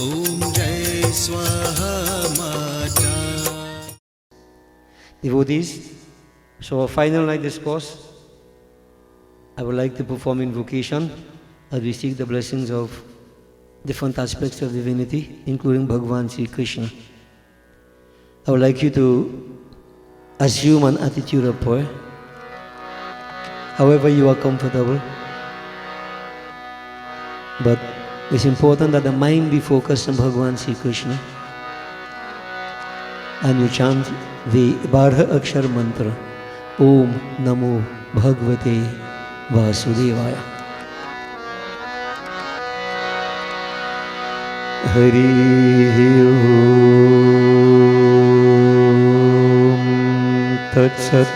Om Jai Swaha Mata. Devotees, so our final night discourse, I would like to perform invocation as we seek the blessings of different aspects of divinity, including Bhagavan Sri Krishna. I would like you to assume an attitude of prayer, however you are comfortable. But it's important that the mind be focused on Bhagavan Sri Krishna. And you chant the Bardha Akshar mantra, Om Namo Bhagavate Vasudevaya. Hari Om Tat Sat.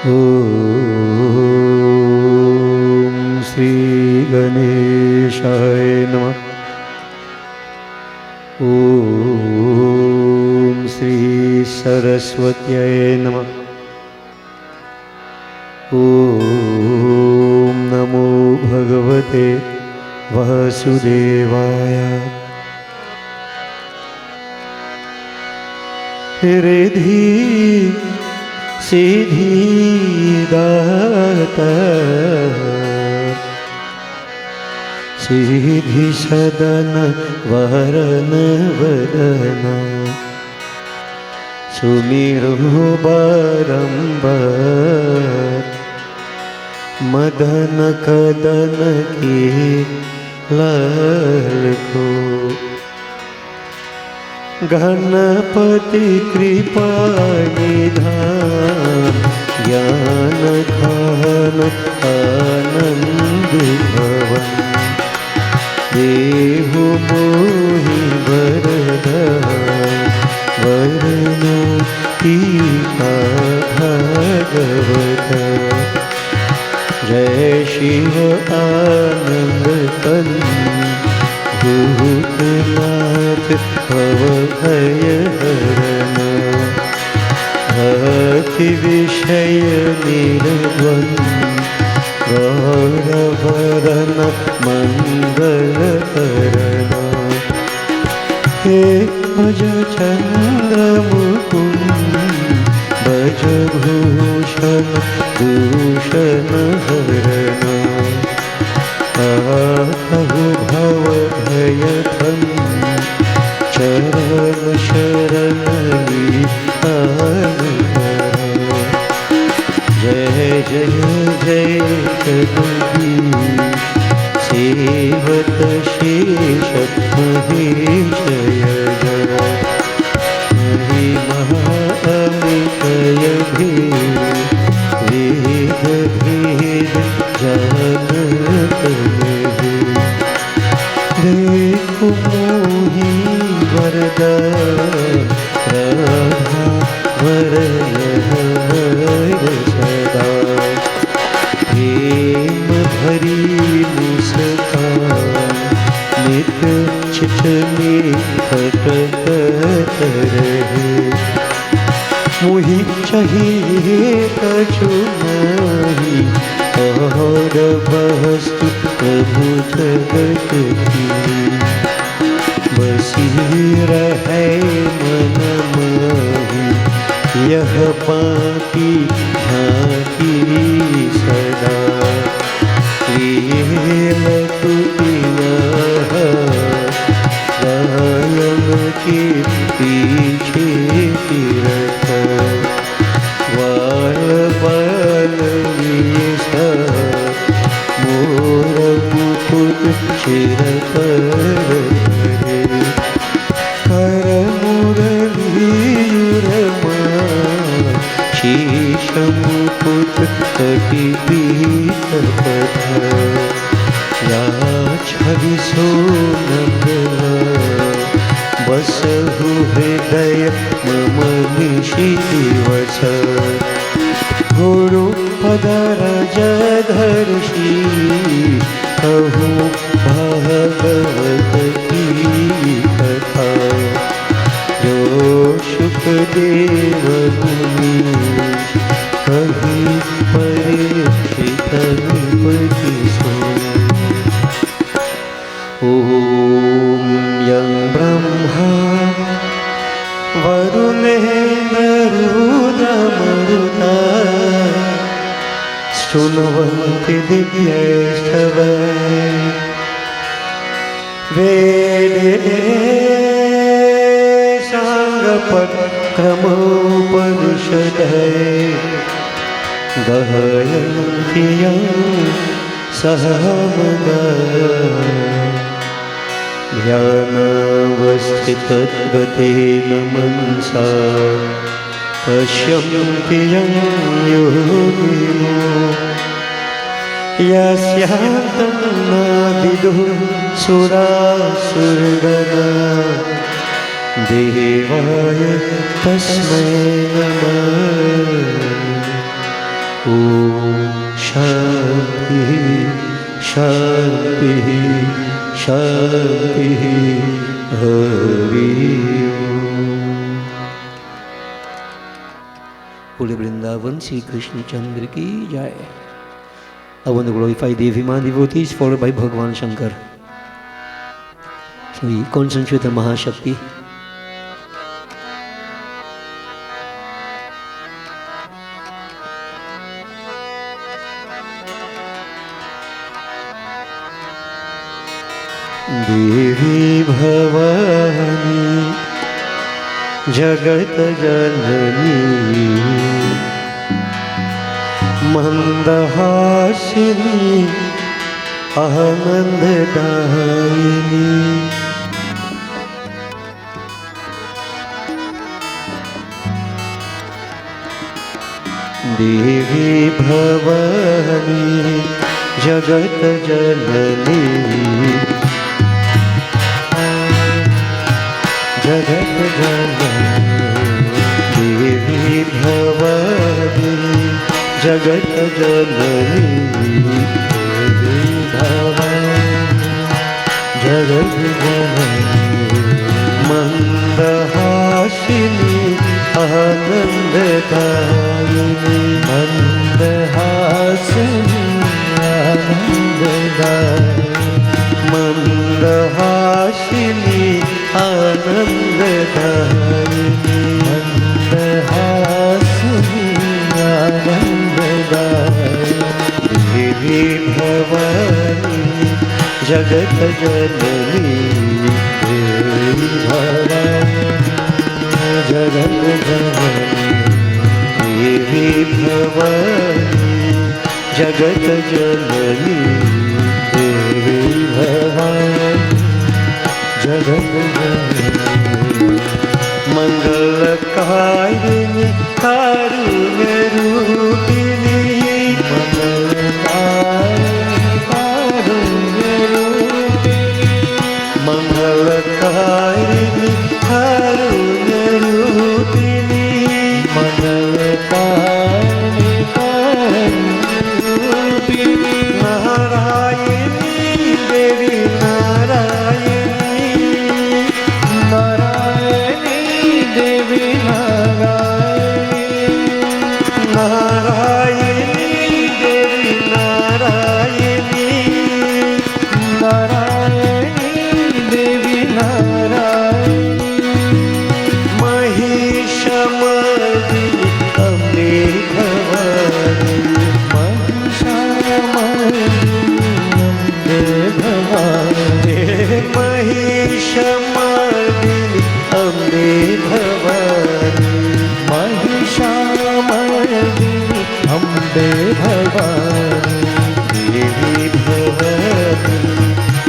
Om Sri Ganeshaya Namah. Om Sri Saraswatyaya Namah. Om Namo Bhagavate Vasudevaya. Riddhi Siddhi Data Siddhi Sadana Varana Vadana Sumiro Barambar Madana Kadana Ki Lalko Ganapati Kripa Nidhan Jnana Dhana Anand Bhavan Dehu Mohi Vardhan Varna Tika Bhagavata Jai Shiva Anand Kanda Bhutnath Bhavaya Harana Bhakti Vishaya Nirvan Gauravarana Mangala Karana He Bhaja Chandra Mukund Bhaja Bhushana Dushana Harana Ahu Bhava Bhayatham Charan Sharanani Anukara Jai Jai Jai Kadubir Sevat Sheshat Maheshaya Jaya Mahimaha Amitaya Bhir Veda Bhed Janata Dekho Mohi Varda Radha Varaya Sada Prem Bhari Muskan Nit Chitne Khatat Rahe Mohi Chahiye Kachu Nahi और वस्तु प्रभु जगत की बसी रहे मन माही यह बाकी झांकी सदा प्रेम तुया गायन के पीछे तीरथ वाल बाल मोर मुकुट चिर कर मुरलीरमा शीश मुकुट कटि पीत पथ या छवि सोनंदना बसहु हृदय मम निशिदिवस गुरु पदरज धर्षि कहु भागवत की कथा जो सुखदेव मुनि कही परीक्षित विपति सो। वरुणेन्द्ररुद्रमरुता शृण्वन्ति दिव्यैस्तव वेदे साङ्गपक्रमोपनिषदे गहयन्ति यं सहमदा ध्यानावस्थितद्गतेन मनसा पश्यन्ति यं योगिनो यस्यान्तं न विदुः सुरासुरगणा देवाय तस्मै नमः। ॐ शान्तिः शान्तिः शान्तिः हरि ओम। बोले वृंदावन श्री कृष्ण चंद्र की जय। I want to glorify the Abhiman devotees followed by Bhagavan Shankar. So we concentrate on Mahashakti. देवी भवानी जगत जननी मंदहासिनी आनंददायिनी देवी भवानी जगत जननी जगत जननी देवी भवानी जगत जननी देवी भवानी जगत जननी मंदहासिनी आनंददायिनी मंदहासिनी आनंददायिनी मंदहासिनी आनंददायिनी मंदहासिनी आनंददायिनी देवी भवानी जगत जननी देवी भवानी जगत जननी देवी भवानी जगत जननी देवी भवानी जगत जननी मंगलकारिणी कारुण्य रूपिणी मंगलकारिणी कारुण्य रूपिणी मंगलकारिणी कारुण्य रूपिणी मंगलकारिणी कारुण्य रूपिणी नारायणी देवी नारायणी नारायणी देवी नारायणी नारायणी देवी नारायणी नारायणी देवी नारायणी महिषमर्दिनी अम्बे भवानी महिषमर्दिनी अम्बे भवानी महिषमर्दिनी अम्बे भवानी देवी भवानी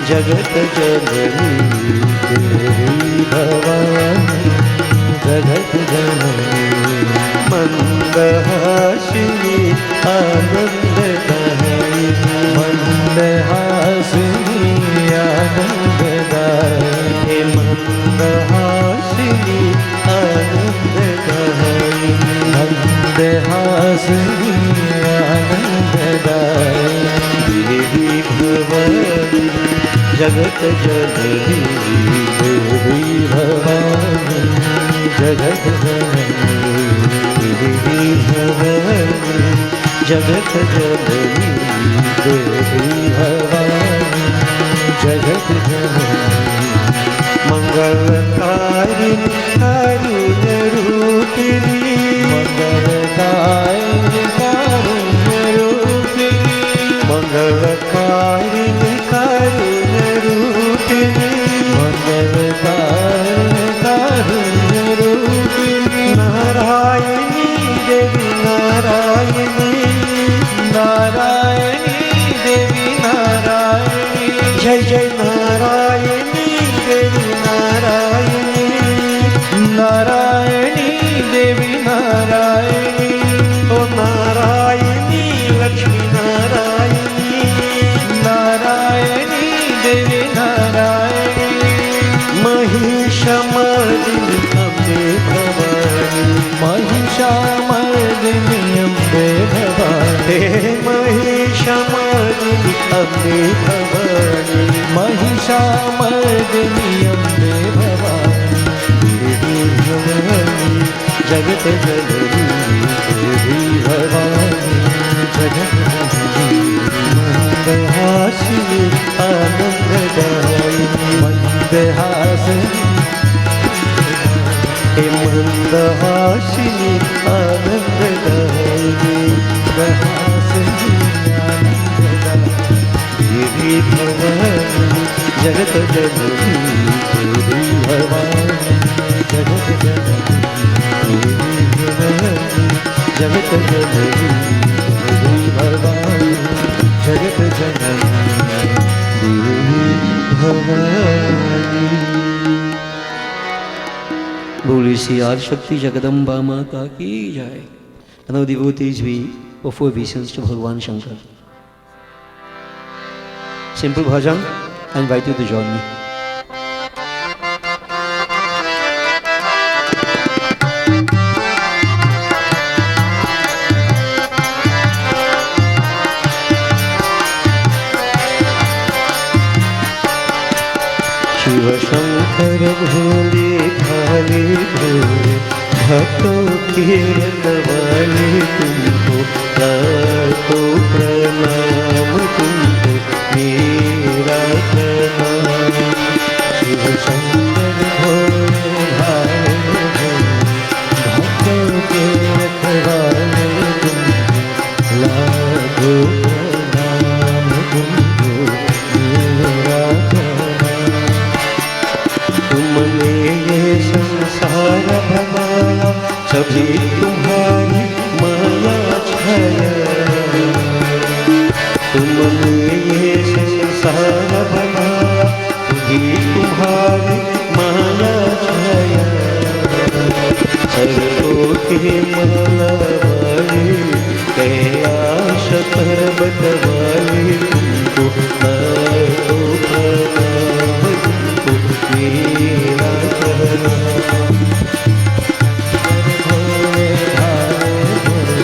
जगत जननी देवी भवानी जगत जननी मंदहासिनी आनंददायिनी मंदहासिनी आनंददायिनी मंदहासिनी आनंददायिनी मंदहासिनी आनंददायिनी देवी भवानी जगत जननी देवी भवानी जगत जननी देवी भवानी जगत जननी देवी भवानी जगत जननी मंगलकारिणी कारुण्य मंगलकारिणी कारुण्य रूपिणी मंगलकारिणी कारुण्य रूपिणी मंगलकारिणी कारुण्य रूपिणी नारायणी देवी नारायणी नारायणी देवी नारायणी जय जय नारायणी देवी नारायणी नारायणी देवी नारायणी ओ नारायणी लक्ष्मी नारायणी नारायणी देवी नारायणी महिषमर्दिनी अम्बे भवानी महिषमर्दिनी अम्बे भवानी महिषमर्दिनी अम्बे भवानी महिषमर्दिनी अम्बे भवानी देवी भवानी जगत जननी देवी भवानी जगत जननी मंदहासिनी आनंददायिनी मंदहासिनी हे मंदहासिनी आनंददायिनी मंदहासिनी आनंददायिनी देवी भवानी जगत जननी देवी भवानी जगत जननी देवी भवानी जगत जननी देवी भवानी जगत जननी देवी भवानी। बोली सी आदि शक्ति जगदम्बा माता की जय। And now devotees we offer obeisance to Bhagavan Shankar. Simple bhajan, I invite you to join me. Shiv Shankar भोले भाले भोले भक्तों के रखवाले तुमको लाखों प्रणाम तुमको मेरा प्रणाम। शिव शंकर भोले भाले भोले भक्तों के रखवाले तुमको लाखों प्रणाम तुमको मेरा प्रणाम। तुमने ये संसार बनाया सभी तुम्हारी माया छाया। तुमने ये संसार बनाया सभी तुम्हारी माया छाया। सर्वों के माला वाली कैलाश पर्वत वाली तुमको लाखों प्रणाम तुमको मेरा प्रणाम। भोले भाले भोले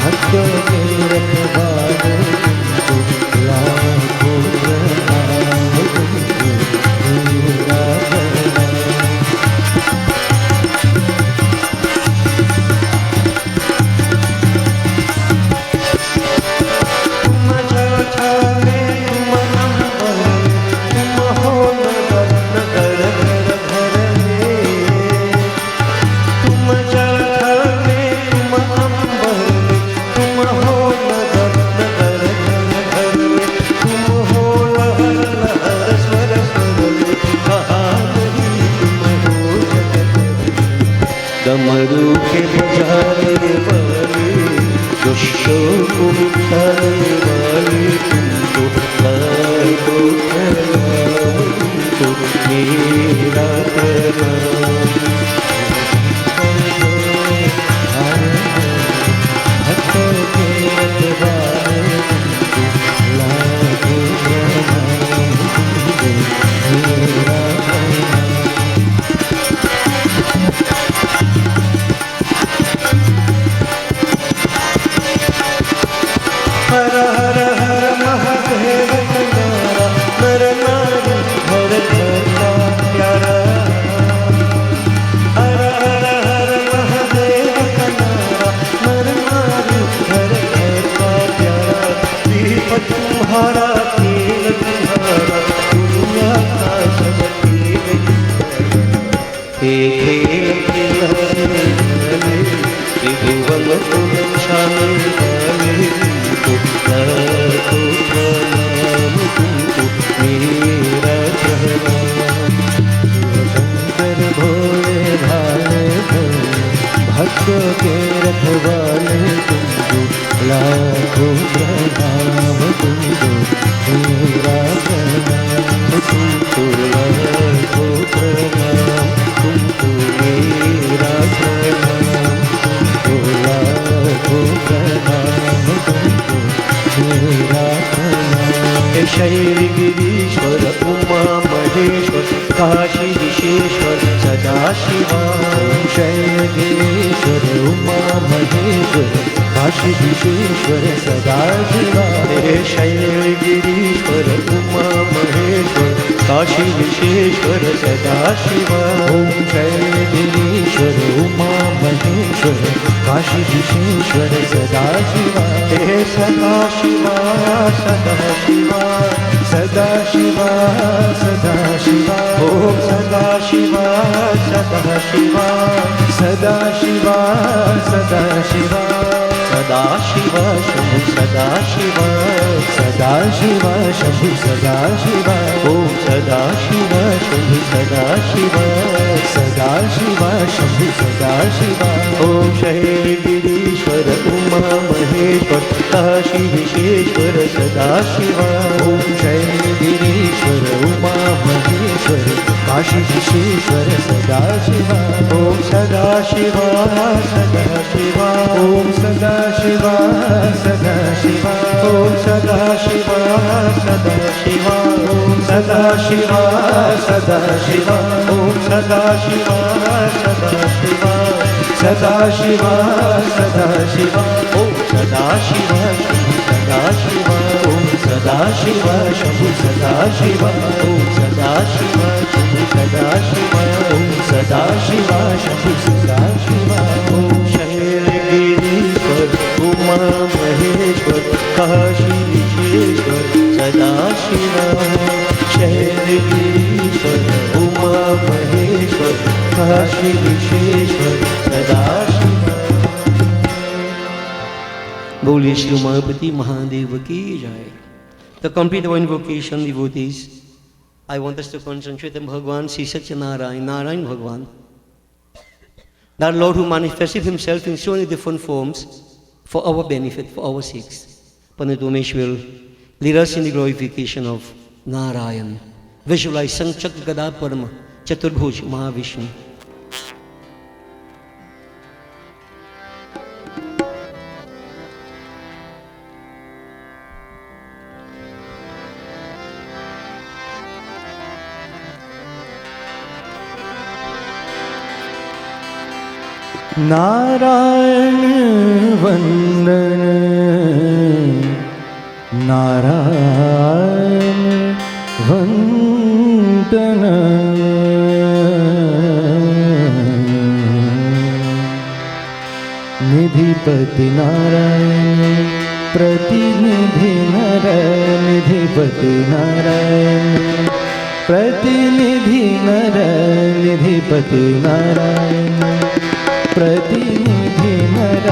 भक्तों के रखवाले तुमको लाखों प्रणाम तुमको मेरा प्रणाम। डमरू के बजाने वाले दुष्टों को मिटाने वाले तुमको लाखों प्रणाम तुमको मेरा प्रणाम। भक्तों के रखवाले तुमको लाखों प्रणाम तुमको मेरा प्रणाम। हर हर हर महादेव नारा नर नारी हर घर का प्यारा। हर हर हर महादेव नारा नर नारी हर घर का प्यारा। दीप तुम्हारा खेल तुम्हारा दुनिया का सब खेल खेल खिलाने वाले महेश्वर काशी विश्वेश्वर सदाशिवा ओम शैलगिरीश्वर उमा महेश्वर काशी विश्वेश्वर सदाशिवा हे शैलगिरीश्वर उमा महेश्वर काशी विश्वेश्वर सदाशिवा ओम शैलगिरीश्वर उमा महेश्वर काशी विश्वेश्वर सदाशिवा हे सदाशिवा सदाशिवा सदाशिवा सदाशिवा ओम सदाशिवा सदाशिवा सदाशिवा सदाशिवा सदाशिवा शंभु सदाशिवा सदाशिवा शंभु सदाशिवा ओम सदाशिवा शंभु सदाशिवा सदाशिवा शंभु सदाशिवा ओम शैलगिरीश्वर उमा महेश्वर काशी विश्वेश्वर सदाशिवा ओम शैलगिरीश्वर उमा महेश्वर काशी विश्वेश्वर सदाशिवा ओम सदाशिवा सदाशिवा ओम सदाशिवा सदाशिवा ओम सदाशिवा सदाशिवा ओम सदाशिवा सदाशिवा ओम सदाशिवा सदाशिवा सदाशिवा सदाशिवा ओम सदाशिवा शंभु सदाशिवा ओम सदाशिवा शंभु सदाशिवा ओम सदाशिवा शंभु सदाशिवा ओम सदाशिवा शंभु सदाशिवा ओम शैलगिरीश्वर उमा महेश्वर काशी विश्वेश्वर सदाशिवा शैलगिरीश्वर उमा महेश्वर काशी विश्वेश्वर सदाशिवा। बोलिए श्री उमापति महादेव की जय। To complete our invocation, devotees, I want us to concentrate on Bhagwan Sri Satyanarayan, Narayan Bhagwan, that Lord who manifested himself in so many different forms for our benefit, for our sakes. Pandit Umesh will lead us in the glorification of Narayan. Visualize Sanchak Gada Parama, Chaturbhuj Mahavishnu. Narayan वंदन नारायण वंदन निधिपति नारायण प्रतिनिधि नर निधिपति नारायण प्रतिनिधि नर निधिपति नारायण प्रतिनिधि नर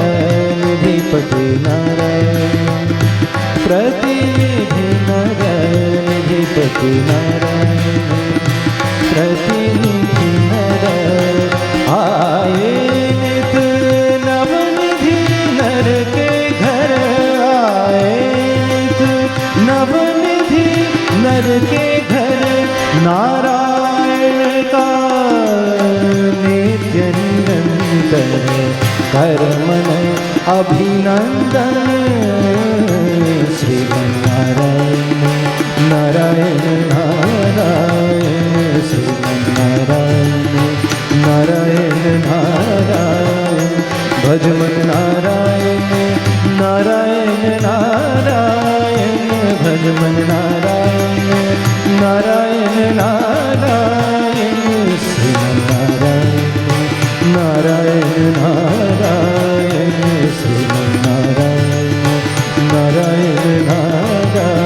निधिपति नारायण प्रतिनिधि नर निधिपति नारायण प्रतिनिधि नर आए नित नवनिधि नर के घर आए नित नवनिधि नर के घर नारायण का नित्य निरंतर कर्मण अभिनंदन श्रीमन्नारायण नारायण नारायण श्रीमन्नारायण नारायण नारायण भजमन नारायण नारायण नारायण भजमन नारायण नारायण नारायण श्रीमन्नारायण नारायण नारायण श्रीमन्नारायण नारायण नारायण।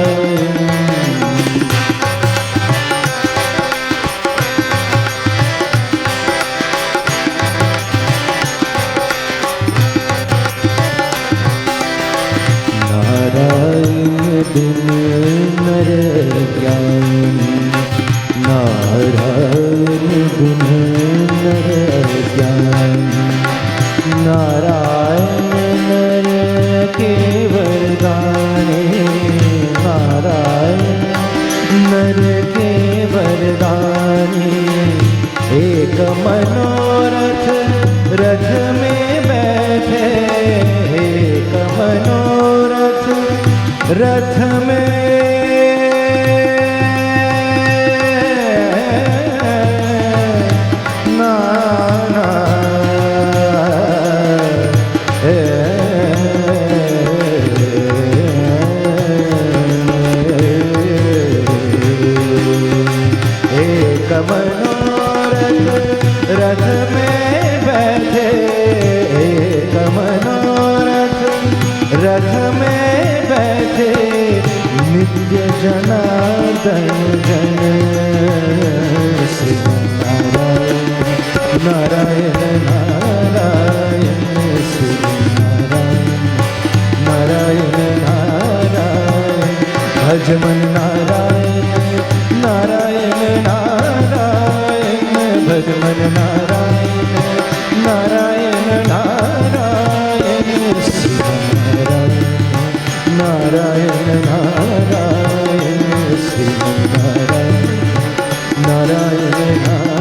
नारायण बिन नर ज्ञान नारायण बिन नर ज्ञान नारायण नर के वरदाने नारायण नर के वरदाने एक मनोरथ रथ में बैठे एक मनोरथ रथ में एक मनोरथ रथ में बैठे, एक मनोरथ रथ में बैठे, नित्य जनार्दन जन श्री नारायण नारायण नारायण श्री नारायण नारायण नारायण भजमन नारायण नारायण नारायण भजमन नारायण नारायण नारायण श्री नारायण नारायण श्री नारायण नारायण नारायण।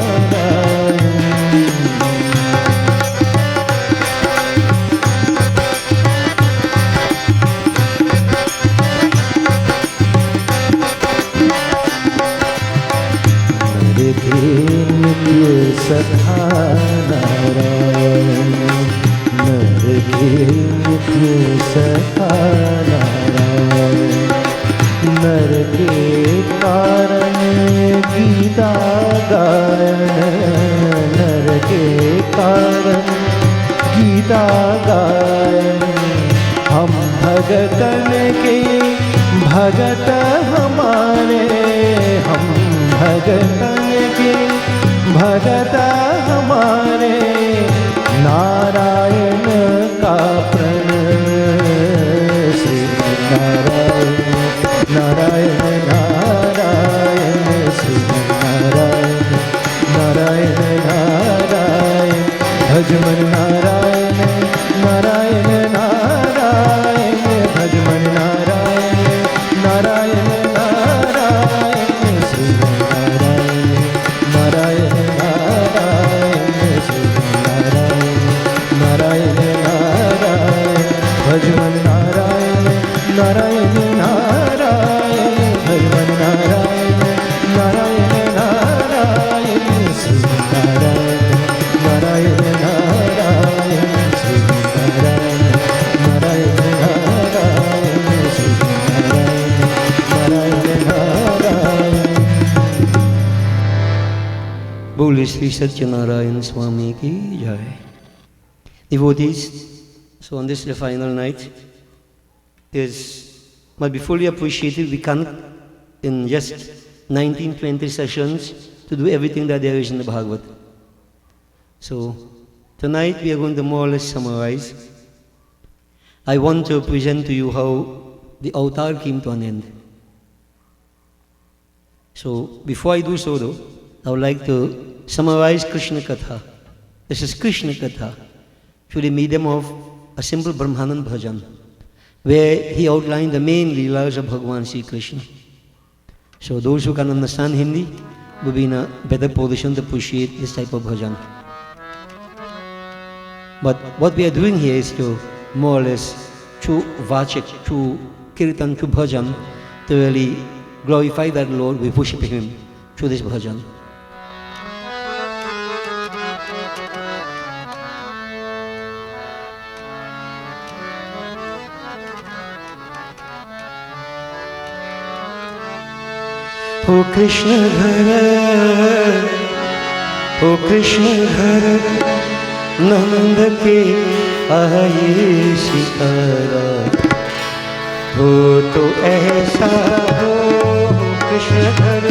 नर के नित्य सखा नारायण, नर के नित्य सखा नारायण, नर के कारण गीता गायन, नर के कारण गीता गायन, हम भगतन के भगत हमारे, हम भगतन के भगत हमारे, नारायण का प्रण श्री नारायण नारायण नारायण श्री नारायण नारायण नारायण भजमन नारायण नारायण नारायण भजमन नारायण नारायण नारायण श्री नारायण नारायण नारायण श्री नारायण नारायण नारायण भजमन नारायण नारायण नारायण भजमन नारायण नारायण नारायण श्री नारायण नारायण नारायण श्री नारायण नारायण नारायण श्री नारायण नारायण नारायण। बोले श्री सत्यनारायण स्वामी की जय। Devotees, so on this the final night is must be fully appreciated. We can't in just 19-20 sessions to do everything that there is in the Bhagavad. So tonight we are going to more or less summarize. I want to present to you how the avatar came to an end. So before I do so though, I would like to summarize Krishna Katha. This is Krishna Katha through the medium of a simple Brahmanan bhajan, where he outlined the main leelas of Bhagavan Sri Krishna. So those who can understand Hindi will be in a better position to appreciate this type of bhajan. But what we are doing here is to more or less through vachik, through kirtan, through bhajan, to really glorify that Lord. We worship Him through this bhajan. ओ कृष्ण घर, ओ कृष्ण घर, नंद के आए सितारा, हो तो ऐसा हो कृष्ण घर,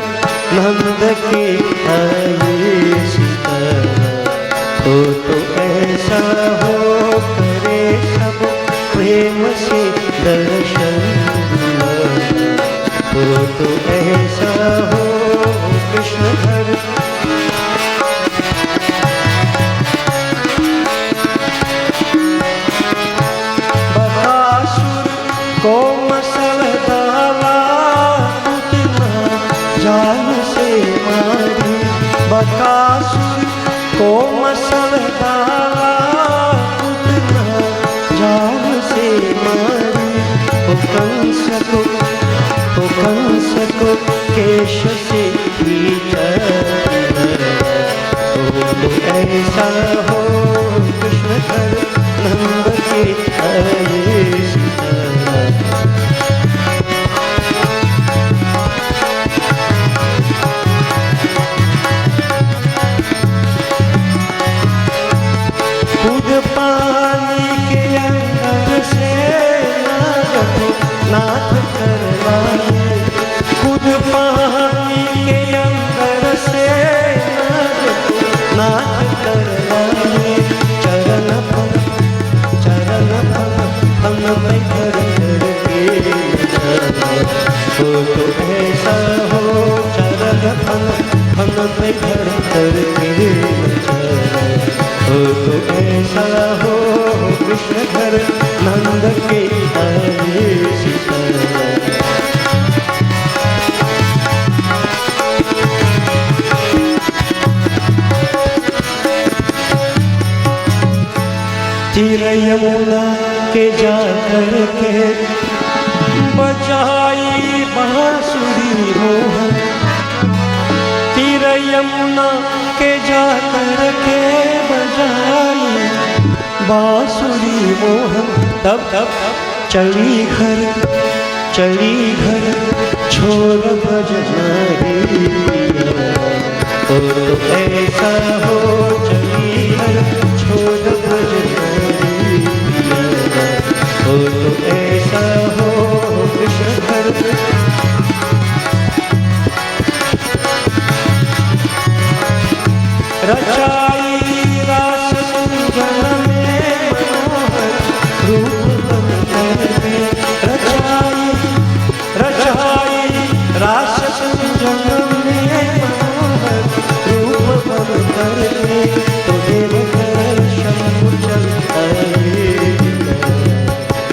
नंद के आए सितारा, हो तो ऐसा हो करे सब प्रेम से दर्शन, हो तो ऐसा हो कृष्ण घर। बकासुर को मसल डाला, उतना जान से मारी, बकासुर को मसल डाला, उतना जान से मारी, कंस को केश से तो ऐसा हो कृष्ण घर, नंद के आए सितारा। पे घर करके नचारा। हो तो ऐसा हो कृष्ण घर नंद के आए सितारा। तीर यमुना के जा करके बजाई बांसुरी मोहन। तीर यमुना के जा करके बजाई बांसुरी मोहन। तब चली घर छोड़ भजनारी पिया। तो ऐसा हो चली घर छोड़ भजनारी पिया। हो तो ऐसा हो कृष्ण घर रचाई रास सुंदर में मनोहर रूप करके। रचाई रास सुंदर में मनोहर रूप करके। तो देव दर्शन चल आए।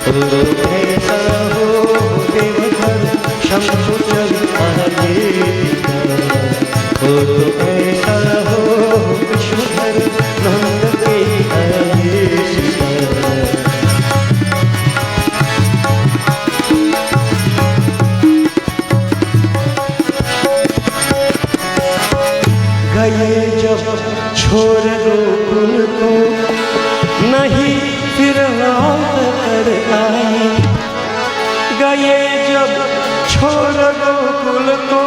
तो ऐसा हो देव दर्शन चल आए। हो तो ऐसा हो कृष्ण घर नंद के आए सितारा। गए जब छोड़ गोकुल को नहीं फिर लौट कर आए। गए जब छोड़ गोकुल को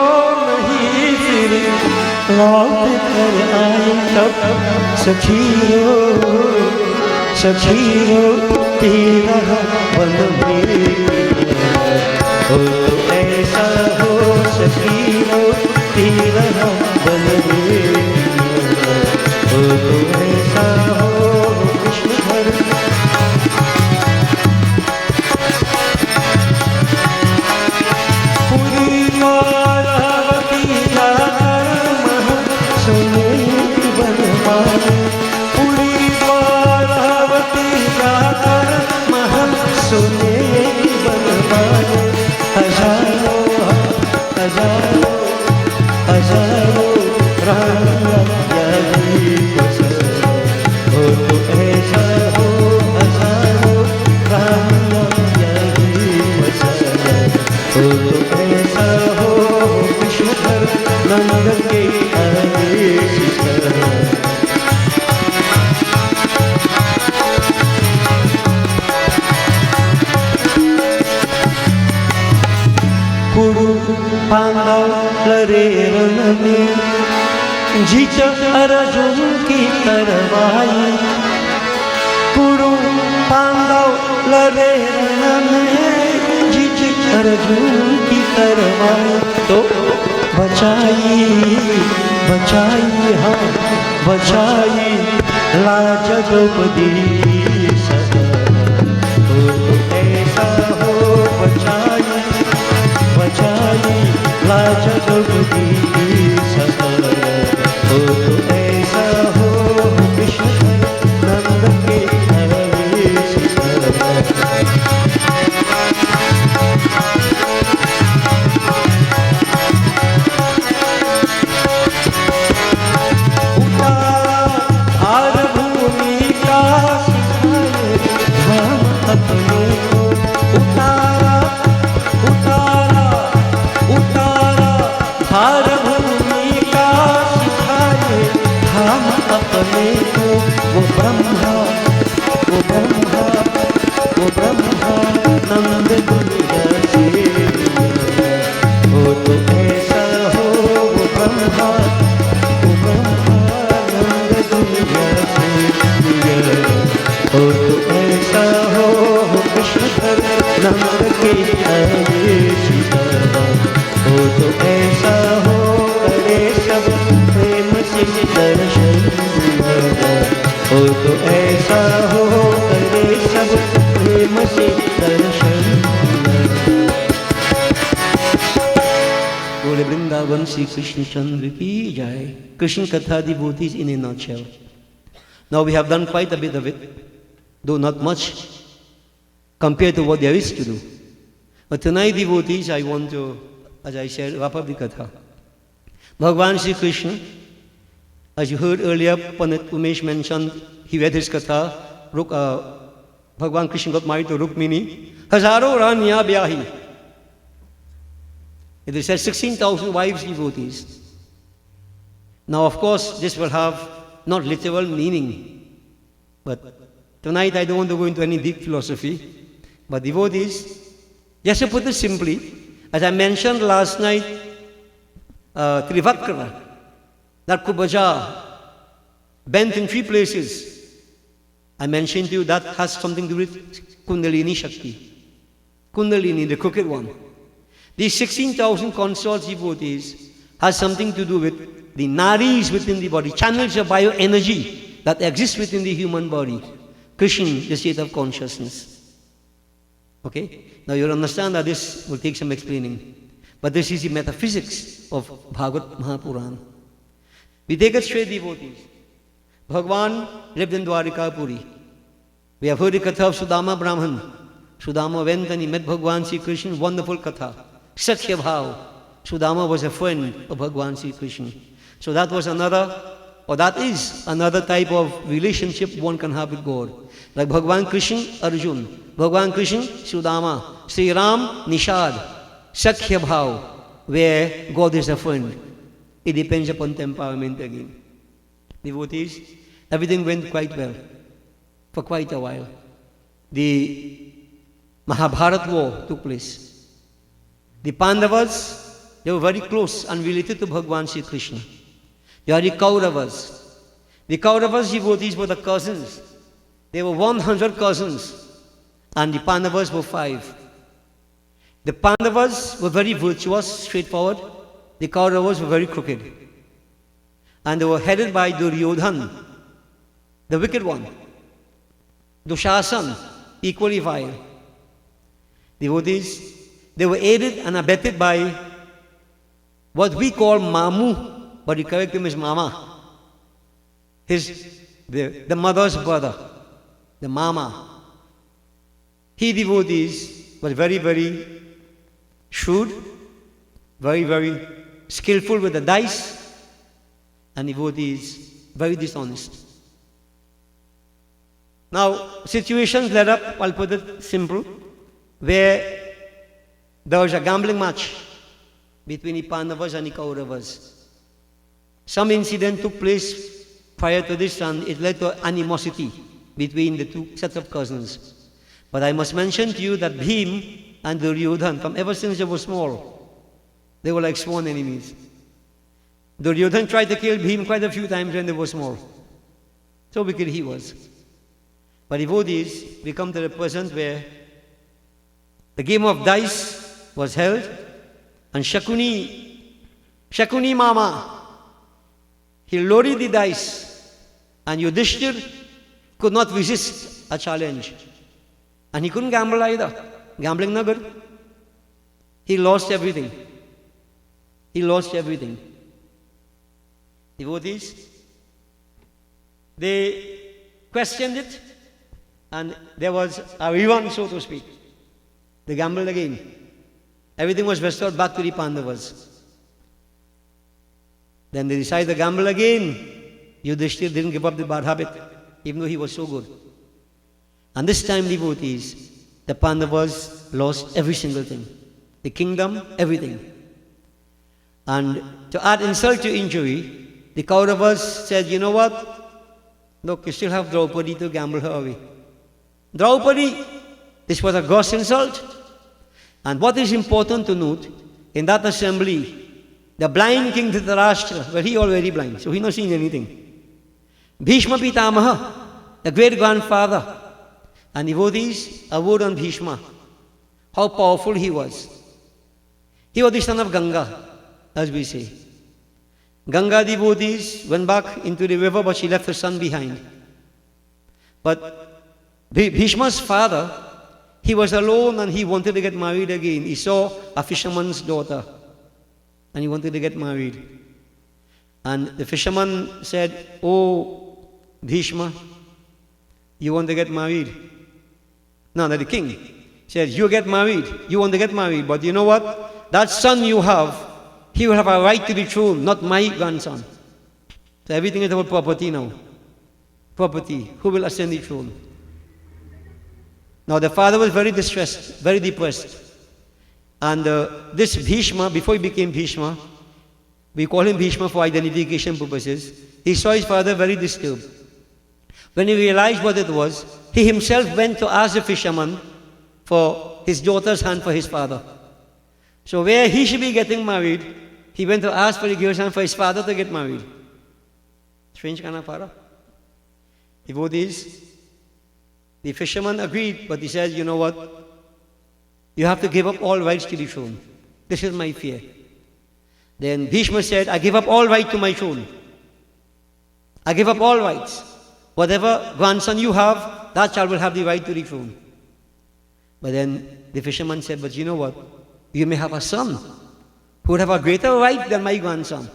नहीं फिर लौट कर आए। तब सखी रोती रहा वन में। हो तो ऐसा हो सखी रोती रहा वन में। हो तो ऐसा हो कृष्ण घर पुरी द्वारावती जाकर महल सोने की बनवाए। पुरी द्वारावती जाकर महल सोने की बनवाए। हजारों रानियाँ पसंद। हो तो ऐसा हो हजारों रानियाँ पसंद। हो तो ऐसा हो कृष्ण घर नंद के आए सितारा। कुरु पांडव लड़े रण में जीत अर्जुन की करवाई। कुरु पांडव लड़े रण में जीत अर्जुन की करवाई। तो बचाई लाज द्रौपदी सदा। तो ऐसा हो बचाई लाज द्रौपदी सदा। हो तो ऐसा हो कृष्ण नंद के आए सितारा। उतार भूमि का सिखाए धाम अपने को। उतारा भार भूमि का सिखाए धाम अपने को। वो ब्रह्मा नंद दुनिया से। हो तो ऐसा हो वो ब्रह्मा नंद दुनिया से। हो तो ऐसा हो कृष्ण घर नंद के आए सितारा। हो तो ऐसा हो करे सब प्रेम से दर्शन। हो तो ऐसा हो करे सब प्रेम से दर्शन। बोले Vrindavan Sri Krishna Chandra ki jai. Krishna Katha devotees in a nutshell. Now we have done quite a bit of it, though not much compared to what there is to do. But tonight, devotees, I want to, as I said, wrap up the Katha. Bhagavan Sri Krishna, as you heard earlier, Pandit Umesh mentioned, he read his Katha, Bhagavan Krishna got married to Rukmini. Hazaro Ranya Byahi. It says 16,000 wives, devotees. Now, of course, this will have not literal meaning. But tonight I don't want to go into any deep philosophy. But devotees, just to put it simply, as I mentioned last night, Trivakra, that Kubaja, bent in 3 places. I mentioned to you that has something to do with Kundalini Shakti. Kundalini, the crooked one. These 16,000 consorts devotees has something to do with the nadis within the body, channels of bioenergy that exist within the human body. Krishna, the state of consciousness. Okay? Now you'll understand that this will take some explaining. But this is the metaphysics of Bhagavad Mahapuran. We take it straight, devotees. Bhagavan lived in Dwarikapuri. We have heard the Katha of Sudama Brahman. Sudama went and he met Bhagavan Sri Krishna, wonderful Katha. Sakhya Bhav. Sudama was a friend of Bhagavan Sri Krishna. So that was another, or that is another type of relationship one can have with God. Like Bhagavan Krishna, Arjun. Bhagavan Krishna, Sudama. Sri Ram, Nishad. Sakhya Bhav, where God is a friend. It depends upon temperament again. Devotees, everything went quite well for quite a while. The Mahabharata war took place. The Pandavas, they were very close and related to Bhagavan Sri Krishna. They are the Kauravas. The Kauravas, devotees, were the cousins. They were 100 cousins, and the Pandavas were 5. The Pandavas were very virtuous, straightforward. The Kauravas were very crooked. And they were headed by Duryodhan, the wicked one. Dushasan, equally vile. Devotees, they were aided and abetted by what we call Mamu, but the correct name is Mama. The mother's brother, the Mama. He, devotees, was very, very shrewd, very, very skillful with the dice, and devotees, very dishonest. Now, situations led up, I'll put it simple, where there was a gambling match between the Pandavas and the Kauravas. Some incident took place prior to this and it led to animosity between the 2 sets of cousins. But I must mention to you that Bhim and Duryodhan, from ever since they were small, they were like sworn enemies. Duryodhan tried to kill Bhim quite a few times when they were small. So wicked he was. But devotees, we come to the present where the game of dice was held, and Shakuni Mama, he loaded the dice, and Yudhishthir could not resist a challenge. And he couldn't gamble either. Gambling no good. He lost everything. He lost everything. Devotees, they questioned it, and there was a rerun, so to speak. They gambled again. Everything was restored back to the Pandavas. Then they decided to gamble again. Yudhishthira didn't give up the bad habit, even though he was so good. And this time, devotees, the Pandavas lost every single thing. The kingdom, everything. And to add insult to injury, the Kauravas said, you know what? Look, you still have Draupadi to gamble her away. Draupadi, this was a gross insult. And what is important to note, in that assembly, the blind King Dhritarashtra, well, he already blind, so he's not seeing anything. Bhishma Pitamaha, the great-grandfather, and devotees, a word on Bhishma, how powerful he was. He was the son of Ganga, as we say. Ganga, devotees, went back into the river, but she left her son behind. But Bhishma's father, he was alone and he wanted to get married again. He saw a fisherman's daughter. and he wanted to get married. And the fisherman said, "Oh, Bhishma, you want to get married?" No, the king said, "You get married. You want to get married. But you know what? That son you have, he will have a right to the throne, not my grandson." So everything is about property now. Property. Who will ascend the throne? Now the father was very distressed, very depressed. And this Bhishma, before he became Bhishma, we call him Bhishma for identification purposes, he saw his father very disturbed. When he realized what it was, he himself went to ask the fisherman for his daughter's hand for his father. So where he should be getting married, he went to ask for the girl's hand for his father to get married. Strange kind of father. Devotees, the fisherman agreed, but he said, "You know what? You have to give up all rights to the throne. This is my fear." Then Bhishma said, "I give up all right to my throne. I give up all rights. Whatever grandson you have, that child will have the right to the throne." But then the fisherman said, "But you know what? You may have a son who would have a greater right than my grandson."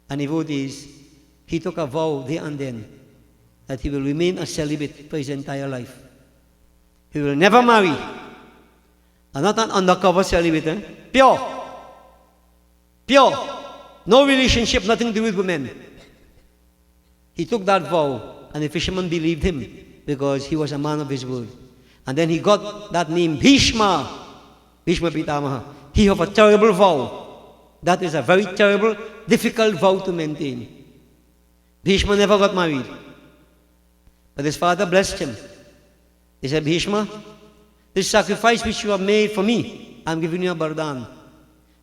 And devotees, he took a vow there and then that he will remain a celibate for his entire life. He will never marry. And not an undercover celibate, eh? Pure. Pure. No relationship, nothing to do with women. He took that vow, and the fisherman believed him because he was a man of his word. And then he got that name, Bhishma, Bhishma Pitamaha. He had a terrible vow. That is a very terrible, difficult vow to maintain. Bhishma never got married. But his father blessed him. He said, "Bhishma, this sacrifice which you have made for me, I'm giving you a vardhan.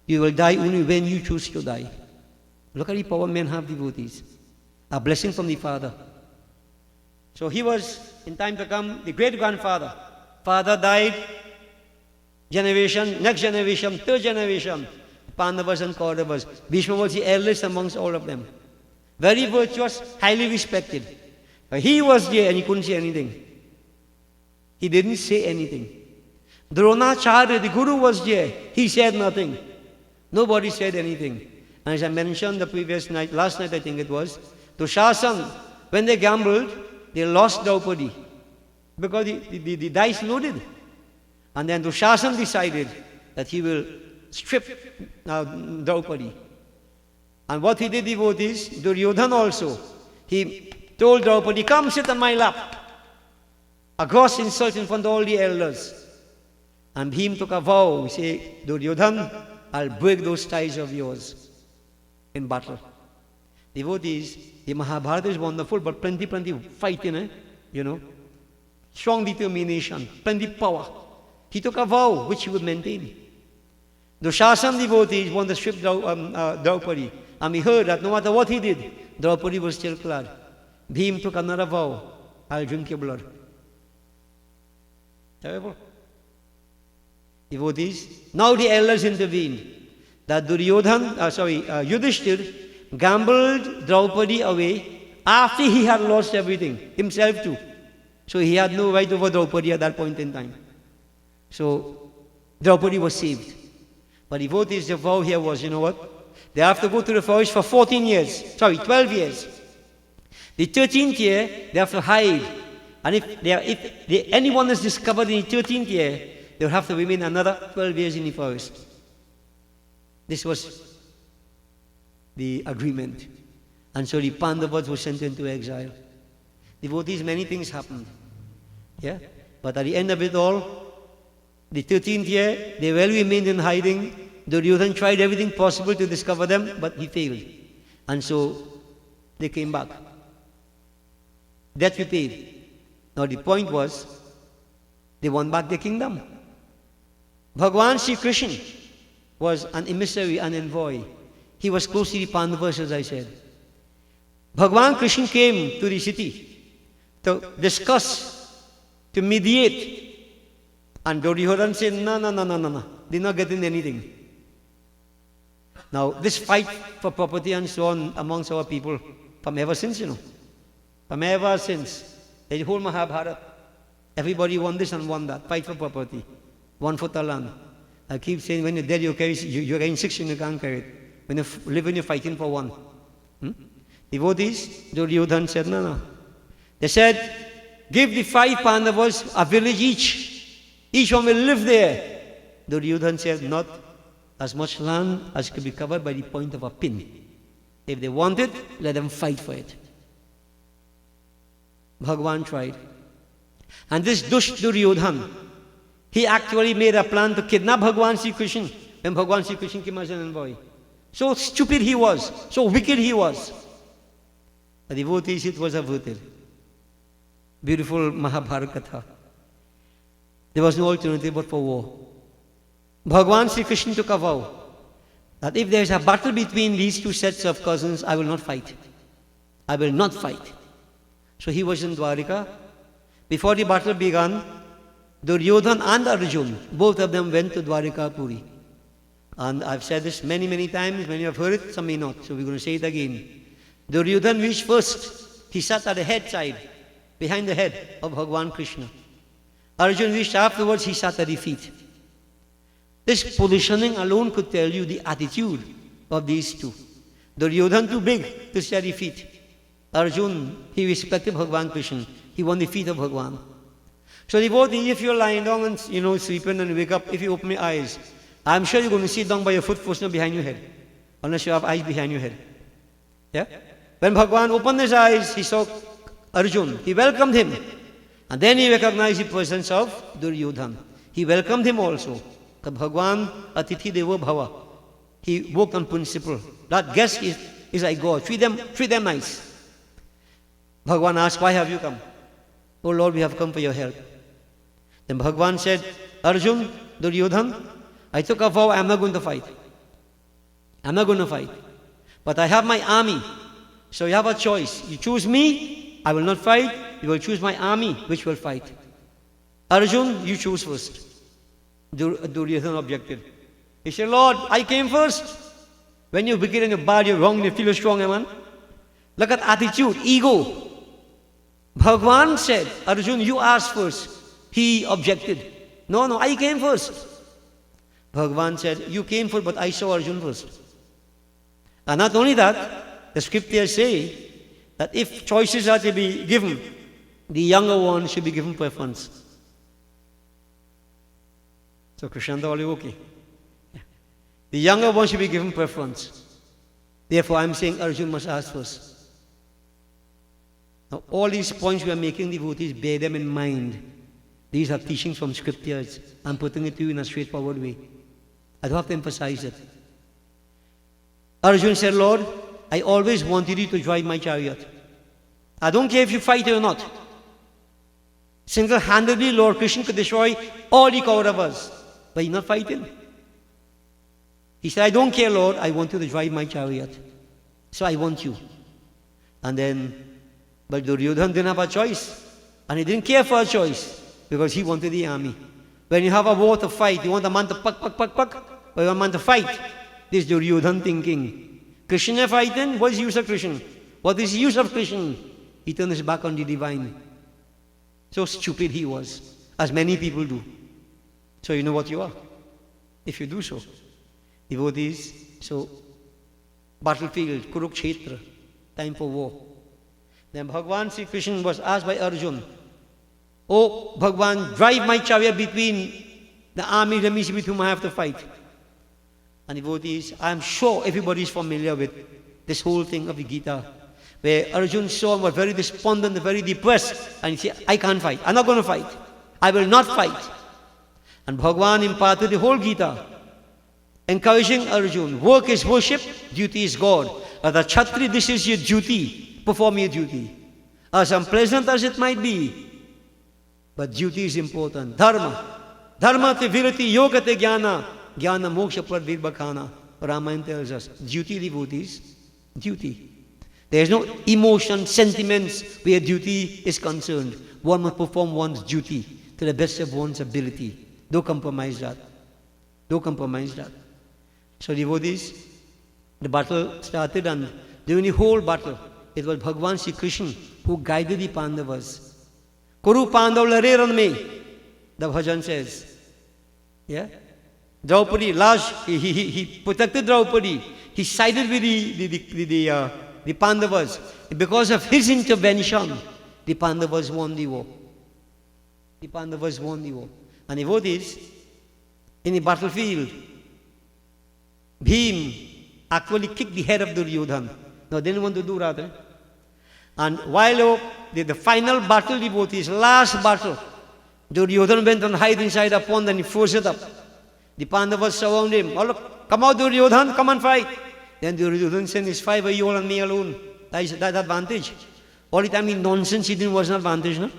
You will die only when you choose to die." Look at the power men have, devotees. A blessing from the father. So he was, in time to come, the great-grandfather. Father died, generation, next generation, third generation, Pandavas and Kauravas. Bhishma was the eldest amongst all of them. Very virtuous, highly respected. But he was there and he couldn't say anything. He didn't say anything. Dronacharya, the guru, was there. He said nothing. Nobody said anything. And as I mentioned the previous night, last night I think it was, Dushasan, when they gambled, they lost Draupadi. Because the dice loaded. And then Dushasan decided that he will strip Draupadi. And what he did, devotees, Duryodhan also, he told Draupadi, "Come sit on my lap." A gross insult in front of all the elders. And Bhim took a vow. He said, "Duryodhan, I'll break those ties of yours in battle." Devotees, the Mahabharata is wonderful, but plenty fighting, you know. Strong determination, plenty power. He took a vow which he would maintain. Dushasan, devotees, wanted to strip Draupadi. And we heard that no matter what he did, Draupadi was still clad. Bhim took another vow, "I'll drink your blood." Terrible. Devotees, now the elders intervened. That Yudhishthir gambled Draupadi away after he had lost everything, himself too. So he had no right over Draupadi at that point in time. So Draupadi was saved. But devotees, the vow here was, you know what? They have to go to the forest for 12 years. The 13th year, they have to hide. And if anyone is discovered in the 13th year, they will have to remain another 12 years in the forest. This was the agreement. And so the Pandavas were sent into exile. Devotees, many things happened. Yeah? But at the end of it all, the 13th year, they well remained in hiding. Duryodhan tried everything possible to discover them, but he failed. And so they came back. Debt repaid. Now the point was, they won back the kingdom. Bhagwan Sri Krishna was an emissary, an envoy. He was close to the Pandavas, as I said. Bhagwan Krishna came to the city to discuss, to mediate. And Duryodhan said, no, they're not getting anything. Now, this fight for property and so on amongst our people, from ever since, from ever since, the whole Mahabharata, everybody won this and won that, fight for property, 1 foot of land. I keep saying when you're dead, you're carrying 6 and you can't carry it. When you live and you're fighting for one. Devotees, Duryodhan said, no. They said, give the 5 Pandavas a village each. Each one will live there. Duryodhan said, not as much land as could be covered by the point of a pin. If they want it, let them fight for it. Bhagwan tried. And this Dush Duryodhan, he actually made a plan to kidnap Bhagwan Sri Krishna when Bhagwan Sri Krishna came as an envoy. So stupid he was, so wicked he was. The devotees, it was averted. Beautiful Mahabharata Katha. There was no alternative but for war. Bhagwan Sri Krishna took a vow that if there is a battle between these 2 sets of cousins, I will not fight. I will not fight. So he was in Dwarika. Before the battle began, Duryodhan and Arjun, both of them went to Dwarika Puri. And I've said this many, many times. Many have heard it, some may not. So we're going to say it again. Duryodhan reached first. He sat at the head side, behind the head of Bhagwan Krishna. Arjun reached afterwards, he sat at the feet. This positioning alone could tell you the attitude of these two. Duryodhan too big to sit at the feet. Arjun, he respected Bhagwan Krishna. He won the feet of Bhagwan. So devotee, if you're lying down and sleeping and wake up, if you open your eyes, I'm sure you're going to sit down by your foot first, not behind your head. Unless you have eyes behind your head. Yeah? When Bhagwan opened his eyes, he saw Arjun. He welcomed him. And then he recognized the presence of Duryodhan. He welcomed him also. The Bhagwan Atithi Devo Bhava. He worked on principle. That guest is like God. Treat them nice. Bhagwan asked, why have you come? Oh Lord, we have come for your help. Then Bhagwan said, Arjun, Duryodhan, I took a vow, I'm not going to fight. I'm not going to fight. But I have my army. So you have a choice. You choose me, I will not fight. You will choose my army, which will fight. Arjun, you choose first. Duryodhan objected. He said, Lord, I came first. When you're wicked and you're bad, you're wrong, you feel strong, man. Look at attitude, ego. Bhagwan said, Arjun, you asked first. He objected. No, I came first. Bhagwan said, you came first, but I saw Arjun first. And not only that, the scriptures say that if choices are to be given, the younger one should be given preference. So Krishnanda, are you okay? Yeah. The younger one should be given preference. Therefore, I'm saying Arjun must ask first. Now, all these points we are making, devotees, bear them in mind. These are teachings from scriptures. I'm putting it to you in a straightforward way. I don't have to emphasize it. Arjun said, Lord, I always wanted you to drive my chariot. I don't care if you fight or not. Single-handedly, Lord Krishna could destroy all the Kauravas. But he's not fighting. He said, I don't care, Lord, I want you to drive my chariot. So I want you. And then, but Duryodhan didn't have a choice. And he didn't care for a choice. Because he wanted the army. When you have a war to fight, you want a man to puck, or you want a man to fight. This is Duryodhan thinking. Krishna fighting? What is the use of Krishna? What is the use of Krishna? He turned his back on the divine. So stupid he was, as many people do. So you know what you are, if you do so. Devotees, so battlefield, Kurukshetra, time for war. Then Bhagwan Sri Krishna was asked by Arjun, oh Bhagwan, drive my chariot between the army with whom I have to fight. And devotees, I am sure everybody is familiar with this whole thing of the Gita, where Arjun saw and was very despondent, very depressed, and he said, I can't fight. I'm not going to fight. I will not fight. And Bhagwan imparted the whole Gita, encouraging Arjun, work is worship, duty is God. As a Kshatri, this is your duty. Perform your duty. As unpleasant as it might be, but duty is important. Dharma. Dharma te virati, yoga te jnana. Jnana moksha pradvir bakhana. Ramayana tells us, duty, devotees, duty. There is no emotion, sentiments where duty is concerned. One must perform one's duty to the best of one's ability. Don't compromise that. Don't compromise that. So devotees, the battle started, and during the whole battle, it was Bhagwan Sri Krishna who guided the Pandavas. Kuru Pandav lare ran me, the bhajan says. Yeah? Draupadi, last, he protected Draupadi. He sided with the Pandavas. Because of his intervention, the Pandavas won the war. The Pandavas won the war. And the vote is, in the battlefield, Bhim actually kicked the head of Duryodhana. No, they didn't want to do that. And while the final battle, devotees, last battle, Duryodhana went and hid inside a pond and he forced it up. The Pandavas surrounded him. Oh, look, come out, Duryodhana, come and fight. Then Duryodhana sent his 5-year-old and me alone. That's advantage. All the time, the nonsense he did was an advantage, no?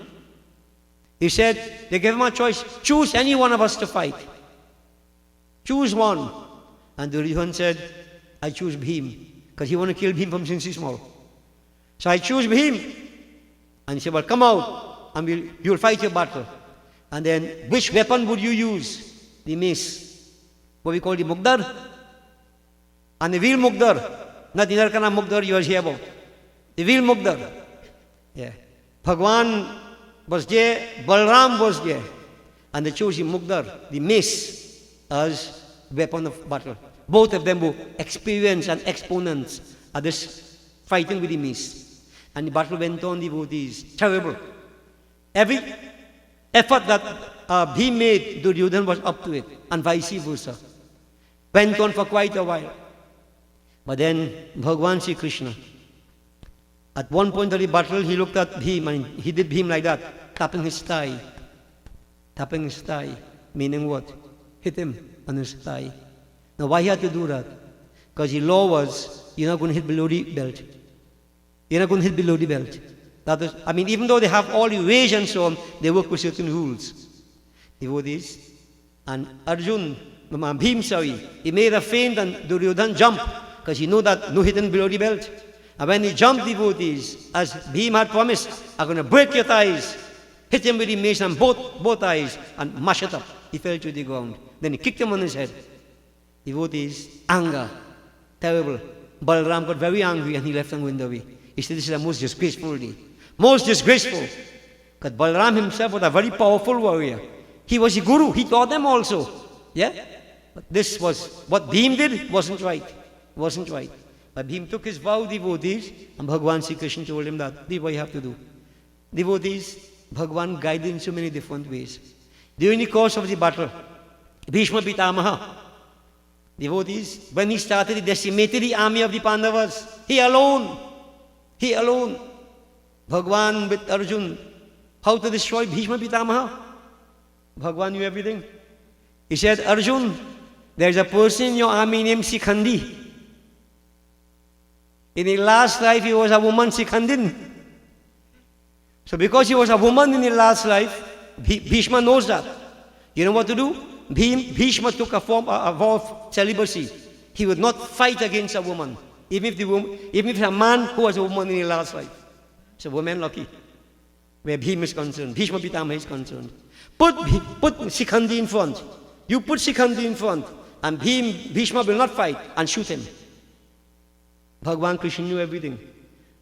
He said, they gave him a choice. Choose any one of us to fight. Choose one. And Duryodhana said, I choose Bhim. Because he wanted to kill Bhim from since he's small. So I choose Bhim. And he said, well, come out and you'll fight your battle. And then, which weapon would you use? The mace. What we call the Mugdar. And the real Mugdar. Not the Narkana Mugdar you hear about. The real Mugdar. Yeah. Bhagwan was there, Balram was there. And they chose the Mugdar, the mace, as weapon of battle. Both of them were experienced and exponents of this fighting with the mace. And the battle went on, devotees. Terrible. Every effort that Bhim made, Duryodhana was up to it, and vice versa. Went on for quite a while. But then, Bhagwan Sri Krishna, at one point of the battle, he looked at Bhim and he did Bhim like that, tapping his thigh. Tapping his thigh, meaning what? Hit him on his thigh. Now, why he had to do that? Because the law was, you're not going to hit below the belt. You're not going to hit below the belt. That is, I mean, even though they have all the ways and so on, they work with certain rules. Devotees. And Arjun, Bhim, sorry, he made a feint and Duryodhana jumped because he knew that no hitting below the belt. And when he jumped, devotees, as Bhim had promised, I'm going to break your thighs, hit him with the mace on both eyes and mash it up. He fell to the ground. Then he kicked him on his head. Devotees, anger, terrible. Balaram got very angry and he left and went away. He said, this is the most disgraceful day. Most disgraceful. Because Balaram himself was a very powerful warrior. He was a guru. He taught them also. Yeah? But this was, what Bhim did wasn't right. Wasn't right. But Bhim took his vow, devotees, and Bhagwan Sri Krishna told him that. This is what you have to do. Devotees, Bhagwan guided in so many different ways. During the course of the battle, Bhishma Pitamaha, devotees, when he started, he decimated the army of the Pandavas. He alone, Bhagwan with Arjun, how to destroy Bhishma Pitamaha? Bhagwan knew everything. He said, Arjun, there's a person in your army named Sikhandi. In his last life, he was a woman, Sikhandin. So because he was a woman in his last life, Bhishma knows that. You know what to do? Bhishma took a vow of celibacy. He would not fight against a woman, even if a man who was a woman in his last life. So woman lucky, where Bhima is concerned, Bhishma Pitamaha is concerned. Put Sikhandi in front. You put Sikhandi in front, and Bhishma will not fight, and shoot him. Bhagwan Krishna knew everything.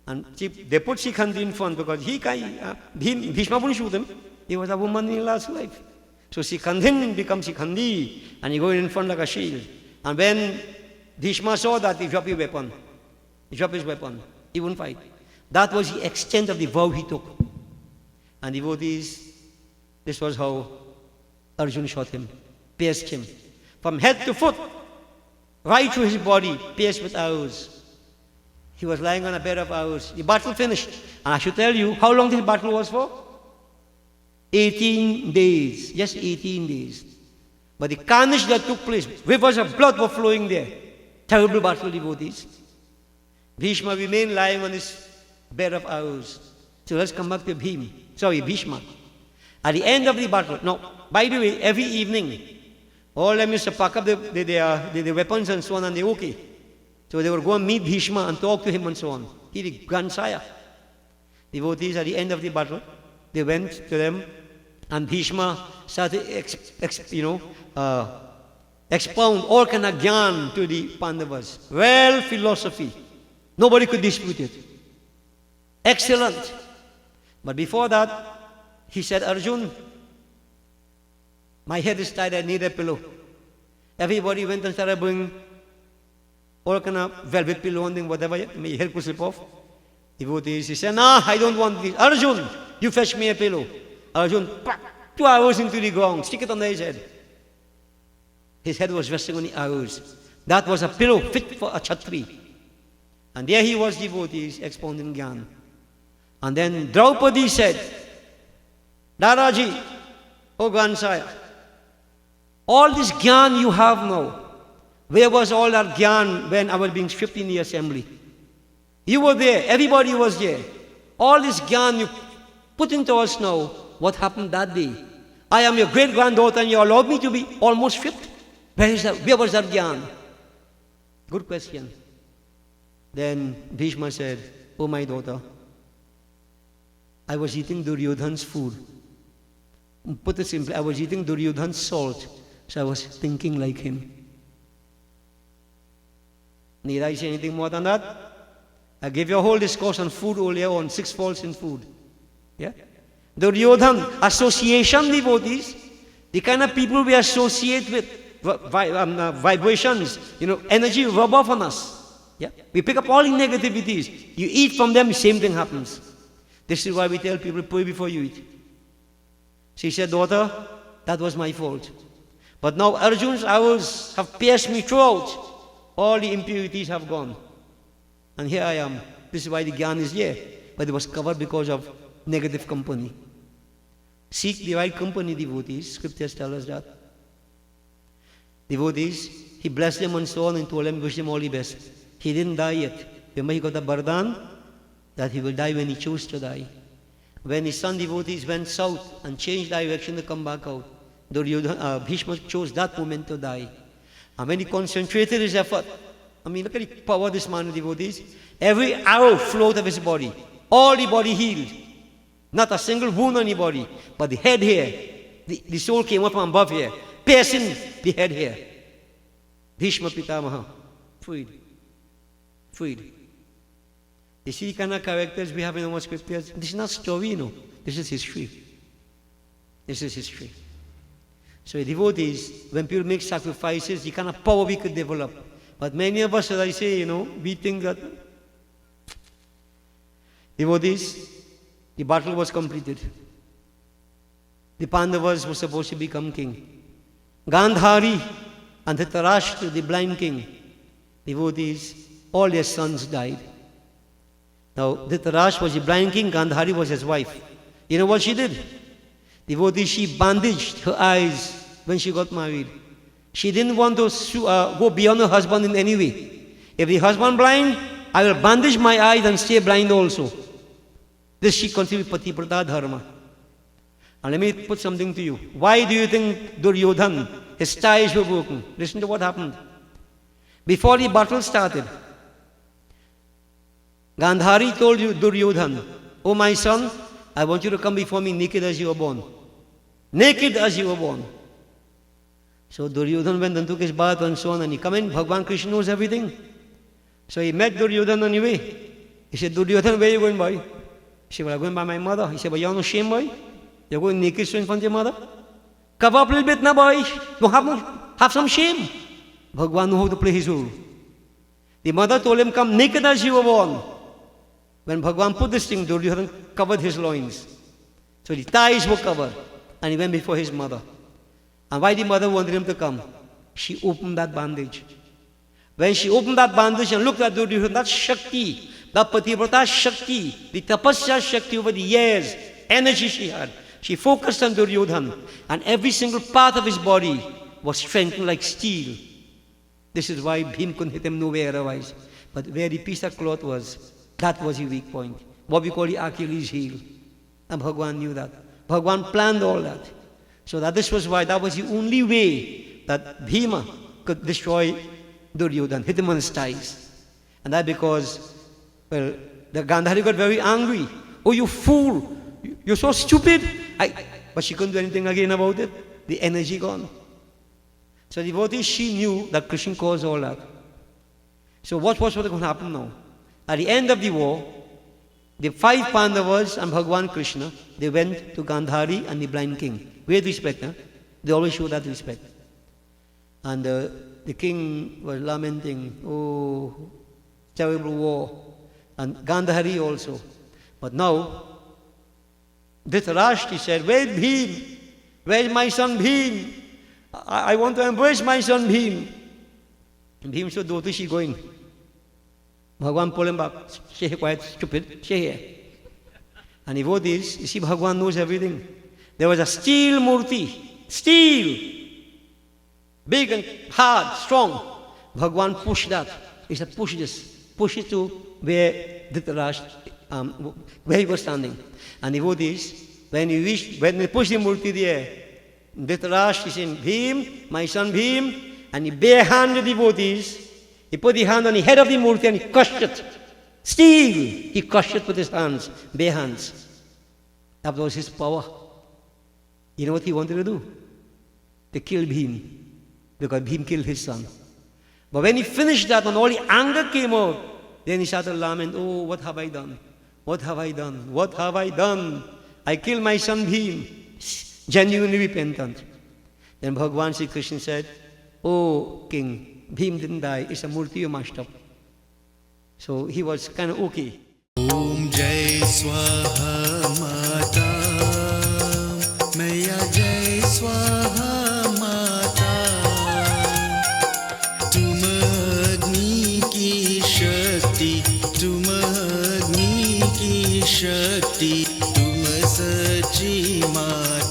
And they put Sikhandi in front because Bhishma wouldn't shoot him. He was a woman in his last life. So Sikhandin becomes Sikhandi, and he goes in front like a shield. And when Bhishma saw that, he dropped his weapon. He dropped his weapon. He wouldn't fight. That was the extent of the vow he took. And devotees, this was how Arjuna shot him, pierced him. From head to foot, right through his body, pierced with arrows. He was lying on a bed of arrows. The battle finished. And I should tell you, how long this battle was for? 18 days. Just 18 days. But the carnage that took place, rivers of blood were flowing there. Terrible battle, devotees. Bhishma remained lying on his bed of arrows. So let's come back to Bhishma. At the end of the battle, now, by the way, every evening, all them used to pack up the weapons and so on, and they're okay. So they would go and meet Bhishma and talk to him and so on. He the grandsire. Devotees, at the end of the battle, they went to them, and Bhishma started expound all kind of gyan to the Pandavas. Well, philosophy. Nobody could dispute it. Excellent. But before that, he said, Arjun, my head is tired, I need a pillow. Everybody went and started bringing all kind of velvet pillow and whatever, may your head could slip off. Devotees, he said, "No, I don't want this. Arjun, you fetch me a pillow." Arjun, 2 arrows into the ground, stick it on his head. His head was resting on the arrows. That was a pillow fit for a Kshatri. And there he was, devotees, expounding Gyan. And then Draupadi said, "Dadaji, O grandsire, all this Gyan you have now, where was all that Gyan when I was being stripped in the assembly? You were there, everybody was there. All this Gyan you put into us now, what happened that day? I am your great-granddaughter and you allowed me to be almost stripped. Where was that Gyan?" Good question. Then Bhishma said, "Oh my daughter, I was eating Duryodhan's food. Put it simply, I was eating Duryodhan's salt, so I was thinking like him." Need I say anything more than that? I gave you a whole discourse on food earlier on, 6 faults in food. Yeah? Duryodhan, association devotees, the kind of people we associate with, vibrations, energy rub off on us. Yeah? We pick up all the negativities. You eat from them, the same thing happens. This is why we tell people, pray before you eat. She said, "Daughter, that was my fault. But now Arjun's arrows have pierced me throughout. All the impurities have gone. And here I am. This is why the Gyan is here. But it was covered because of negative company." Seek the right company, devotees. Scriptures tell us that. Devotees, he blessed them and so on and told them, wish them all the best. He didn't die yet. Remember, he got a Vardhan that he will die when he chose to die. When his son devotees went south and changed direction to come back out, Bhishma chose that moment to die. And when he concentrated his effort, look at the power of this man, devotees. Every arrow flowed out of his body. All the body healed. Not a single wound on the body. But the head here, the soul came up from above here, piercing the head here. Bhishma Pitamaha, freed. You see the kind of characters we have in our scriptures? This is not story, This is history. This is history. So devotees, when people make sacrifices, the kind of power we could develop. But many of us, as I say, we think that devotees, the battle was completed. The Pandavas were supposed to become king. Gandhari and Dhritarashtra, the blind king, devotees, all their sons died. Now, Dhritarashtra was the blind king, Gandhari was his wife. You know what she did? Devotee, she bandaged her eyes when she got married. She didn't want to go beyond her husband in any way. If the husband blind, I will bandage my eyes and stay blind also. This she considered Pativrata Dharma. And let me put something to you. Why do you think Duryodhan, his ties were broken? Listen to what happened. Before the battle started, Gandhari told Duryodhan, "Oh my son, I want you to come before me naked as you were born." Naked as you were born. So Duryodhan went and took his bath and so on, and he come in, Bhagavan Krishna knows everything. So he met Duryodhan on the way. He said, "Duryodhan, where are you going, boy?" He said, "Well, I'm going by my mother." He said, "But you have no shame, boy? You're going naked so in front of your mother? Cover up a little bit now, boy. Don't have some shame." Bhagavan knew how to play his role. The mother told him, "Come naked as you were born." When Bhagavan put this thing, Duryodhan covered his loins. So the thighs were covered. And he went before his mother. And why the mother wanted him to come? She opened that bandage. When she opened that bandage and looked at Duryodhan, that Shakti, that Pativrata Shakti, the Tapasya Shakti over the years, energy she had, she focused on Duryodhan. And every single part of his body was strengthened like steel. This is why Bhim couldn't hit him nowhere otherwise. But where the piece of cloth was, that was the weak point. What we call the Achilles heel. And Bhagavan knew that. Bhagavan planned all that. So that this was why, that was the only way that Bhima could destroy Duryodhan, hit him on his thighs. And that because, well, the Gandhari got very angry. "Oh, you fool! You're so stupid!" But she couldn't do anything again about it. The energy gone. So devotee, she knew that Krishna caused all that. So what was going to happen now? At the end of the war, the 5 Pandavas and Bhagavan Krishna, they went to Gandhari and the blind king. With respect, they always show that respect. And the king was lamenting, oh, terrible war, and Gandhari also. But now, Dhritarashtra said, where's Bhim? Where's my son Bhim? I want to embrace my son Bhim. And Bhim said, where is she going? Bhagwan pulled him back. Stay here, quiet, stupid, stay here. And he wrote this, you see, Bhagwan knows everything. There was a steel murti, steel, big and hard, strong. Bhagwan pushed that. He said, push this, push it to where Dhritarashtra, where he was standing. And he wrote this, when he pushed the murti there, Dhritarashtra said, Bhim, my son Bhim, and he bare-handed the devotees. He put the hand on the head of the murti and he crushed it. Steel! He crushed it with his hands, bare hands. That was his power. You know what he wanted to do? To kill Bhim, because Bhim killed his son. But when he finished that and all the anger came out, then he started lamenting, oh, what have I done? What have I done? What have I done? I killed my son Bhim. Genuinely repentant. Then Bhagwan Sri Krishna said, oh, king, Bhim didn't die. It's a murti you mashed up. So he was kind of okay. Om Jai Swaha Mata, Maya Jai Swaha Mata, Tum Agni ki Shakti, Tum Agni ki Shakti, Tum Sachi Mata.